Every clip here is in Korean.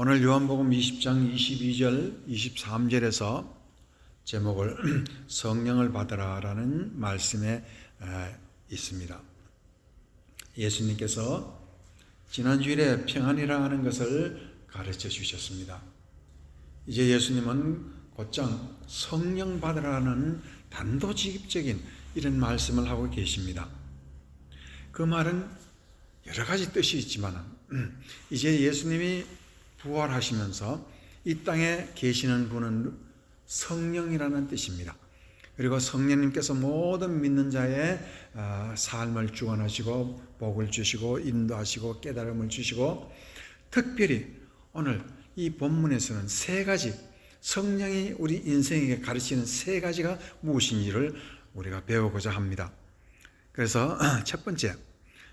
오늘 요한복음 20장 22절, 23절에서 제목을 성령을 받으라라는 말씀에 있습니다. 예수님께서 지난 주일에 평안이라 하는 것을 가르쳐 주셨습니다. 이제 예수님은 곧장 성령 받으라는 단도직입적인 이런 말씀을 하고 계십니다. 그 말은 여러 가지 뜻이 있지만 이제 예수님이 부활하시면서 이 땅에 계시는 분은 성령이라는 뜻입니다. 그리고 성령님께서 모든 믿는 자의 삶을 주관하시고 복을 주시고 인도하시고 깨달음을 주시고, 특별히 오늘 이 본문에서는 세 가지, 성령이 우리 인생에게 가르치는 세 가지가 무엇인지를 우리가 배우고자 합니다. 그래서 첫 번째,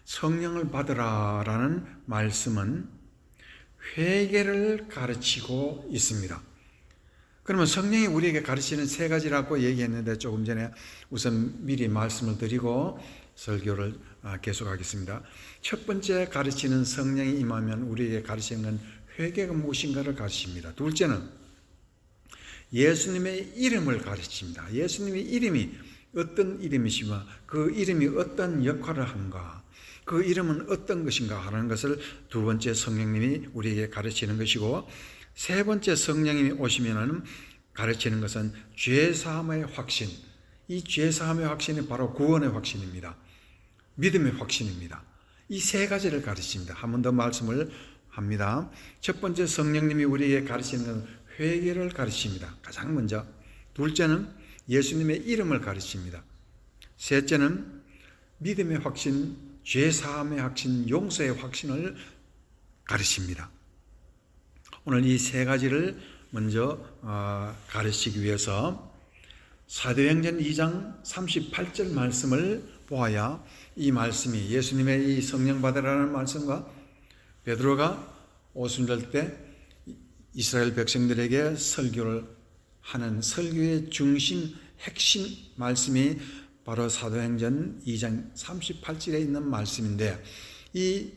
성령을 받으라라는 말씀은 회개를 가르치고 있습니다. 그러면 성령이 우리에게 가르치는 세 가지라고 얘기했는데 조금 전에 우선 미리 말씀을 드리고 설교를 계속하겠습니다. 첫 번째, 가르치는 성령이 임하면 우리에게 가르치는 건 회개가 무엇인가를 가르칩니다. 둘째는 예수님의 이름을 가르칩니다. 예수님의 이름이 어떤 이름이시며 그 이름이 어떤 역할을 하는가, 그 이름은 어떤 것인가 하는 것을 두 번째 성령님이 우리에게 가르치는 것이고, 세 번째 성령님이 오시면은 가르치는 것은 죄사함의 확신. 이 죄사함의 확신이 바로 구원의 확신입니다. 믿음의 확신입니다. 이 세 가지를 가르칩니다. 한 번 더 말씀을 합니다. 첫 번째 성령님이 우리에게 가르치는 것은 회개를 가르칩니다. 가장 먼저. 둘째는 예수님의 이름을 가르칩니다. 셋째는 믿음의 확신, 죄사함의 확신, 용서의 확신을 가르칩니다. 오늘 이 세 가지를 먼저 가르치기 위해서 사도행전 2장 38절 말씀을 보아야 이 말씀이, 예수님의 이 성령 받으라는 말씀과 베드로가 오순절 때 이스라엘 백성들에게 설교를 하는 설교의 중심, 핵심 말씀이 바로 사도행전 2장 38절에 있는 말씀인데, 이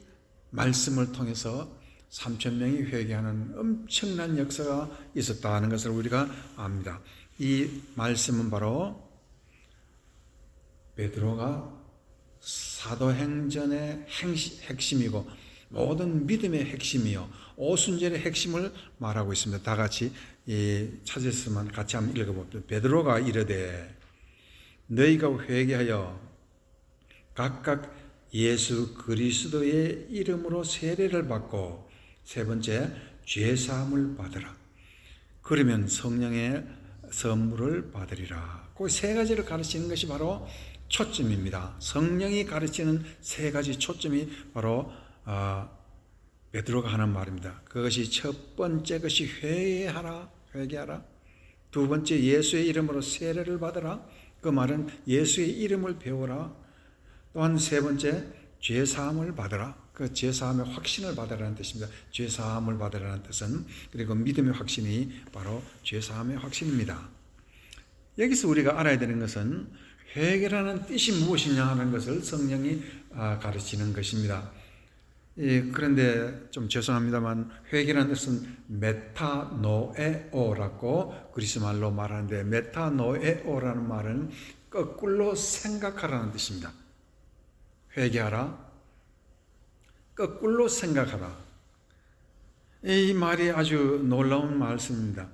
말씀을 통해서 3,000명이 회개하는 엄청난 역사가 있었다는 것을 우리가 압니다. 이 말씀은 바로 베드로가 사도행전의 핵심이고 모든 믿음의 핵심이요 오순절의 핵심을 말하고 있습니다. 다 같이 찾았으면 같이 한번 읽어봅시다. 베드로가 이르되 너희가 회개하여 각각 예수 그리스도의 이름으로 세례를 받고 세 번째 죄사함을 받으라. 그러면 성령의 선물을 받으리라. 그 세 가지를 가르치는 것이 바로 초점입니다. 성령이 가르치는 세 가지 초점이 바로 베드로가 하는 말입니다. 그것이 첫 번째 것이 회개하라. 두 번째 예수의 이름으로 세례를 받으라. 그 말은 예수의 이름을 배우라. 또한 세 번째 죄사함을 받으라. 그 죄사함의 확신을 받으라는 뜻입니다. 죄사함을 받으라는 뜻은, 그리고 믿음의 확신이 바로 죄사함의 확신입니다. 여기서 우리가 알아야 되는 것은 회개라는 뜻이 무엇이냐 하는 것을 성령이 가르치는 것입니다. 그런데 좀 죄송합니다만 회개라는 뜻은 메타노에오라고 그리스말로 말하는데, 메타노에오라는 말은 거꾸로 생각하라는 뜻입니다. 회개하라, 거꾸로 생각하라. 이 말이 아주 놀라운 말씀입니다.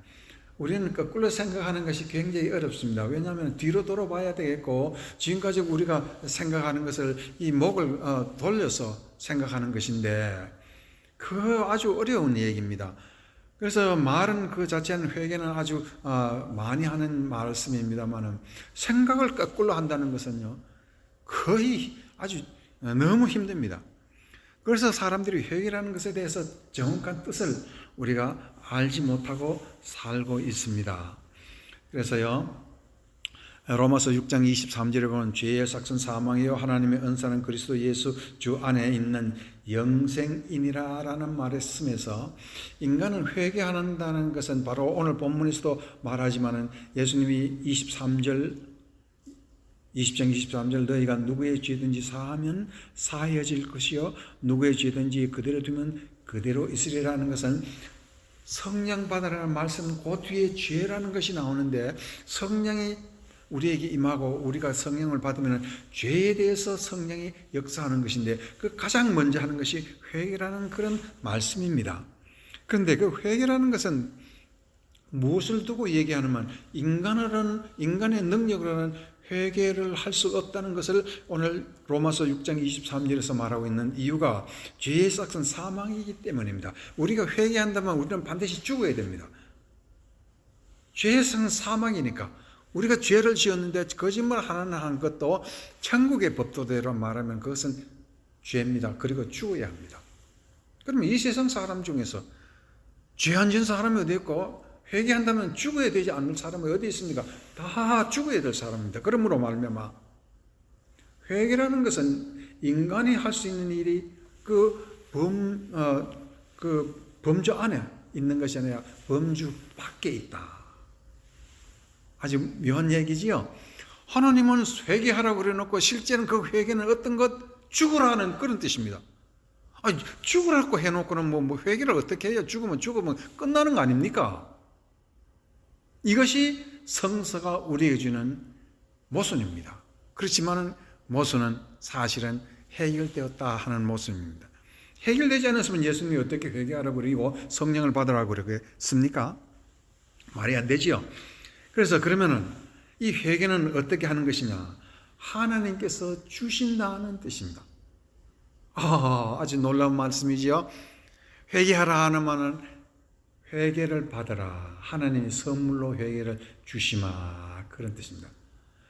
우리는 거꾸로 생각하는 것이 굉장히 어렵습니다. 왜냐하면 뒤로 돌아봐야 되겠고, 지금까지 우리가 생각하는 것을 이 목을 돌려서 생각하는 것인데, 그 아주 어려운 얘기입니다. 그래서 말은 그 자체는, 회개는 아주 많이 하는 말씀입니다만 생각을 거꾸로 한다는 것은요 거의 아주 너무 힘듭니다. 그래서 사람들이 회개라는 것에 대해서 정확한 뜻을 우리가 알지 못하고 살고 있습니다. 그래서요 로마서 6장 23절에 보면 죄의 삭은 사망이요 하나님의 은사는 그리스도 예수 주 안에 있는 영생이니라 라는 말을 쓰면서, 인간은 회개한다는 것은 바로 오늘 본문에서도 말하지만 예수님이 20장 23절 너희가 누구의 죄든지 사하면 사해질 것이요 누구의 죄든지 그대로 두면 그대로 있으리라는 것은 성령 받으라는 말씀은 그 뒤에 죄라는 것이 나오는데 성령이 우리에게 임하고 우리가 성령을 받으면 죄에 대해서 성령이 역사하는 것인데 그 가장 먼저 하는 것이 회개라는 그런 말씀입니다. 그런데 그 회개라는 것은 무엇을 두고 얘기하냐면 인간의 능력으로는 회개를 할 수 없다는 것을 오늘 로마서 6장 23절에서 말하고 있는 이유가 죄의 삭은 사망이기 때문입니다. 우리가 회개한다면 우리는 반드시 죽어야 됩니다. 죄의 삭은 사망이니까 우리가 죄를 지었는데 거짓말 하나 한 것도 천국의 법도대로 말하면 그것은 죄입니다. 그리고 죽어야 합니다. 그러면 이 세상 사람 중에서 죄 안 지은 사람이 어디 있고 회개한다면 죽어야 되지 않을 사람이 어디 있습니까? 다 죽어야 될 사람입니다. 그러므로 말미암아 회개라는 것은 인간이 할 수 있는 일이 그 범주 안에 있는 것이 아니라 범주 밖에 있다. 아주 묘한 얘기지요. 하나님은 회개하라고 그래놓고 실제는 그 회개는 어떤 것 죽으라는 그런 뜻입니다. 아니, 죽으라고 해놓고는 뭐 회개를 어떻게 해요? 죽으면 끝나는 거 아닙니까? 이것이 성서가 우리에게 주는 모순입니다. 그렇지만 모순은 사실은 해결되었다 하는 모순입니다. 해결되지 않았으면 예수님이 어떻게 회개하라고 그러고 성령을 받으라고 그러겠습니까? 말이 안 되지요. 그래서 그러면은 이 회개는 어떻게 하는 것이냐? 하나님께서 주신다는 뜻입니다. 아주 놀라운 말씀이지요. 회개하라 하는 회개를 받으라. 하나님이 선물로 회개를 주시마. 그런 뜻입니다.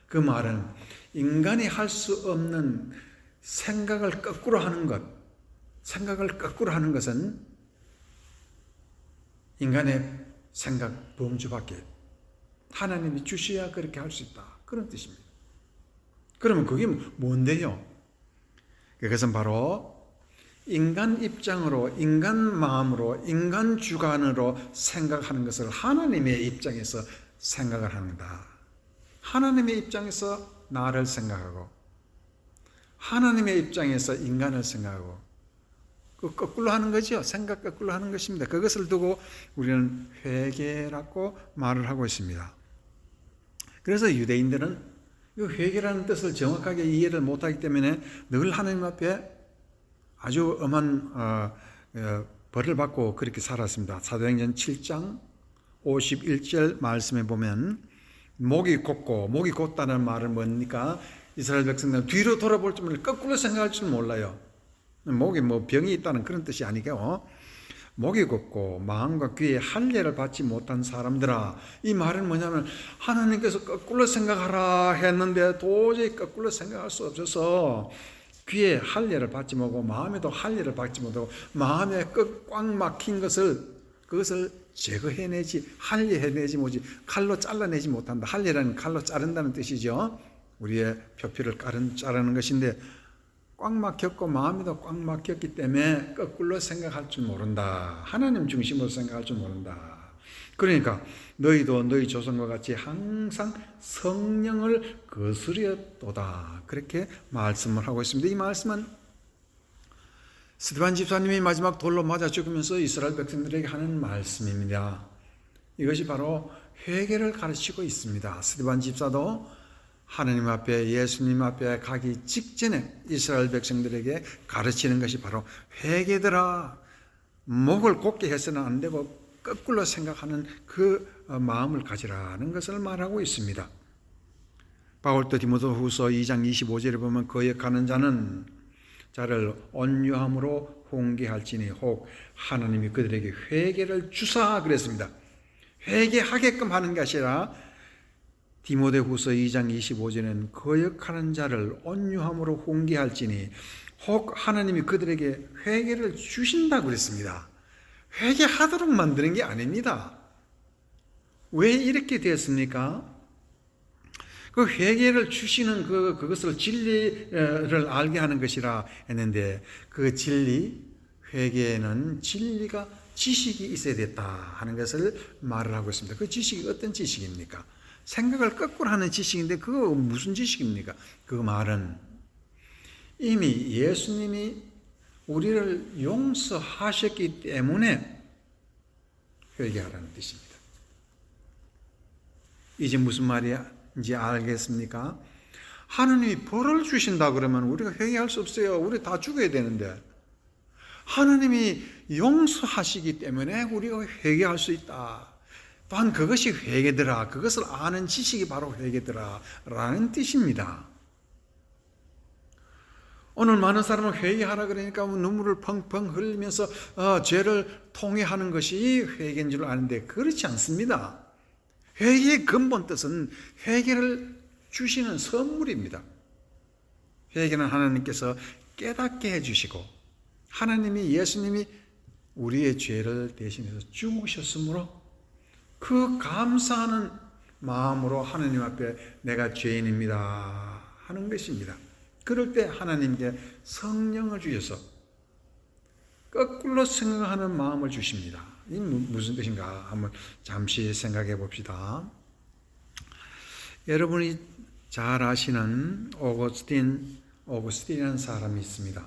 그 말은 인간이 할 수 없는 생각을 거꾸로 하는 것은 인간의 생각 범주밖에 하나님이 주셔야 그렇게 할 수 있다. 그런 뜻입니다. 그러면 그게 뭔데요? 그것은 바로 인간 입장으로, 인간 마음으로, 인간 주관으로 생각하는 것을 하나님의 입장에서 생각을 합니다. 하나님의 입장에서 나를 생각하고 하나님의 입장에서 인간을 생각하고 그 거꾸로 하는 거죠. 생각 거꾸로 하는 것입니다. 그것을 두고 우리는 회개라고 말을 하고 있습니다. 그래서 유대인들은 이 회개라는 뜻을 정확하게 이해를 못하기 때문에 늘 하나님 앞에 아주 엄한 벌을 받고 그렇게 살았습니다. 사도행전 7장 51절 말씀에 보면 목이 곧다는 말은 뭡니까? 이스라엘 백성들은 뒤로 돌아볼 줄 몰라요. 거꾸로 생각할 줄 몰라요. 목에 병이 있다는 그런 뜻이 아니고 목이 곧고 마음과 귀에 할례를 받지 못한 사람들아. 이 말은 뭐냐면 하나님께서 거꾸로 생각하라 했는데 도저히 거꾸로 생각할 수 없어서 귀에 할례를 받지 못하고 마음에도 할례를 받지 못하고 마음에 꽉 막힌 그것을 제거해내지 할례해내지 못하지 칼로 잘라내지 못한다. 할례라는 칼로 자른다는 뜻이죠. 우리의 표피를 자르는 것인데 꽉 막혔고 마음에도 꽉 막혔기 때문에 거꾸로 생각할 줄 모른다. 하나님 중심으로 생각할 줄 모른다. 그러니까 너희도 너희 조상과 같이 항상 성령을 거스렸도다. 그렇게 말씀을 하고 있습니다. 이 말씀은 스데반 집사님이 마지막 돌로 맞아 죽으면서 이스라엘 백성들에게 하는 말씀입니다. 이것이 바로 회개를 가르치고 있습니다. 스데반 집사도 하나님 앞에 예수님 앞에 가기 직전에 이스라엘 백성들에게 가르치는 것이 바로 회개더라. 목을 곧게 해서는 안 되고 거꾸로 생각하는 그 마음을 가지라는 것을 말하고 있습니다. 바울도 디모데후서 2장 25절에 보면 거역하는 자를 온유함으로 훈계할지니 혹 하나님이 그들에게 회개를 주사 그랬습니다. 회개하게끔 하는 것이 아니라 디모데후서 2장 25절에는 거역하는 자를 온유함으로 훈계할지니 혹 하나님이 그들에게 회개를 주신다고 그랬습니다. 회개하도록 만드는 게 아닙니다. 왜 이렇게 됐습니까? 그 회개를 주시는 그것을 진리를 알게 하는 것이라 했는데 그 회개에는 진리가 지식이 있어야 됐다 하는 것을 말을 하고 있습니다. 그 지식이 어떤 지식입니까? 생각을 거꾸로 하는 지식인데 그거 무슨 지식입니까? 그 말은 이미 예수님이 우리를 용서하셨기 때문에 회개하라는 뜻입니다. 이제 무슨 말인지 알겠습니까? 하나님이 벌을 주신다 그러면 우리가 회개할 수 없어요. 우리 다 죽어야 되는데. 하나님이 용서하시기 때문에 우리가 회개할 수 있다. 또한 그것이 회개더라. 그것을 아는 지식이 바로 회개더라 라는 뜻입니다. 오늘 많은 사람은 회개하라 그러니까 눈물을 펑펑 흘리면서 죄를 통회하는 것이 회개인 줄 아는데 그렇지 않습니다. 회개의 근본 뜻은 회개를 주시는 선물입니다. 회개는 하나님께서 깨닫게 해주시고 하나님이 예수님이 우리의 죄를 대신해서 죽으셨으므로 그 감사하는 마음으로 하나님 앞에 내가 죄인입니다 하는 것입니다. 그럴 때 하나님께 성령을 주셔서 거꾸로 생각하는 마음을 주십니다. 이 무슨 뜻인가 한번 잠시 생각해 봅시다. 여러분이 잘 아시는 오거스틴이라는 사람이 있습니다.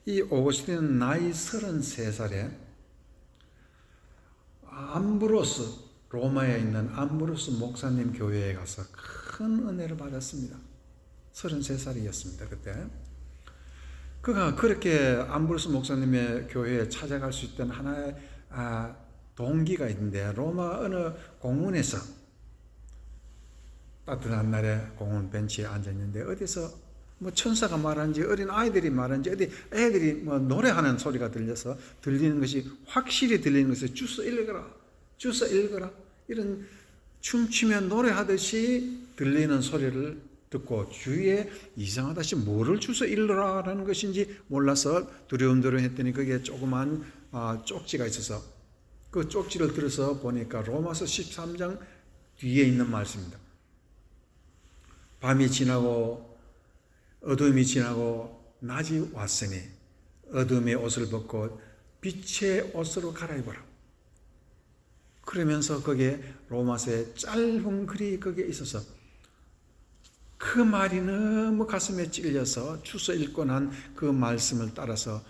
이 오거스틴은 나이 33살에 로마에 있는 암브로스 목사님 교회에 가서 큰 은혜를 받았습니다. 33살이었습니다. 그때 그가 그렇게 암브로스 목사님의 교회에 찾아갈 수 있던 하나의 동기가 있는데, 로마 어느 공원에서 따뜻한 날에 공원 벤치에 앉아 있는데 어디서 천사가 말하는지 어린 아이들이 말하는지 어디 애들이 노래하는 소리가 들리는 것이 확실히 들리는 것을 주서 읽어라 이런 춤추며 노래하듯이 들리는 소리를 듣고 주위에 이상하다시 뭐를 주서 읽으라는 것인지 몰라서 두려움들을 했더니 거기에 조그만 쪽지가 있어서 그 쪽지를 들어서 보니까 로마서 13장 뒤에 있는 말씀입니다. 밤이 지나고 어둠이 지나고 낮이 왔으니 어둠의 옷을 벗고 빛의 옷으로 갈아입어라. 그러면서 거기에 로마서의 짧은 글이 거기에 있어서 그 말이 너무 가슴에 찔려서 주워 읽고 난 그 말씀을 따라서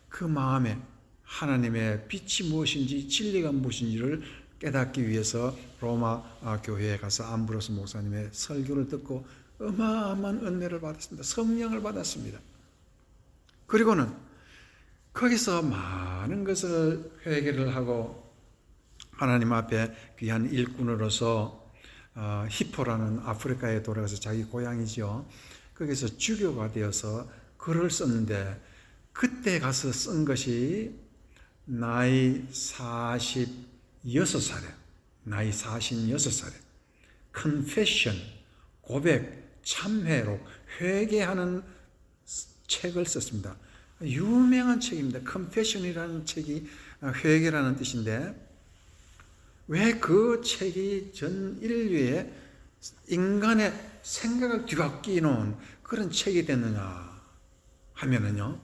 그 마음에 하나님의 빛이 무엇인지 진리가 무엇인지를 깨닫기 위해서 로마 교회에 가서 암브로스 목사님의 설교를 듣고 어마어마한 은혜를 받았습니다. 성령을 받았습니다. 그리고는 거기서 많은 것을 회개를 하고 하나님 앞에 귀한 일꾼으로서 히포라는 아프리카에 돌아가서 자기 고향이죠. 거기서 주교가 되어서 글을 썼는데 그때 가서 쓴 것이 나이 46살에 Confession, 고백, 참회록, 회개하는 책을 썼습니다. 유명한 책입니다. Confession이라는 책이 회개라는 뜻인데 왜 그 책이 전 인류의 인간의 생각을 뒤바뀌는 그런 책이 됐느냐 하면은요,